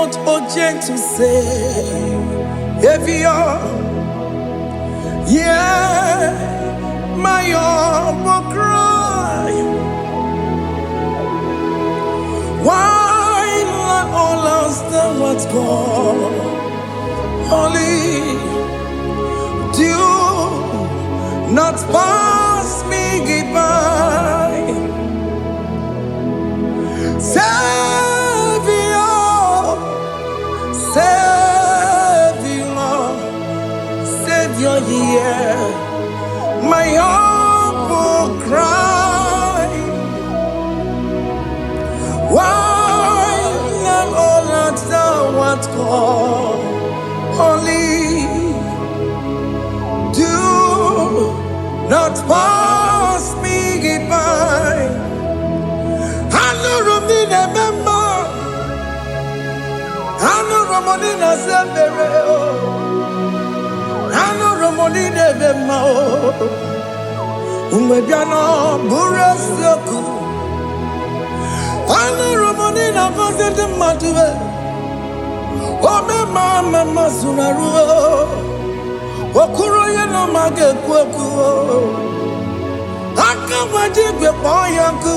not urgent to say, if you're, yeah, my humble cry. Why not all else than what's gone? Only do not pass me by. Savior, yeah, my humble cry. Why not all that thou art called? Only do not pass me by. Anu Ramonina Zebere, Anu Ramonina Bemao, Umebiano Burasioku, Anu Ramonina Vazet Matue, Ome Mama Masunaru, Okuroyano Mage Kweku, Akamaji Bepoyanku.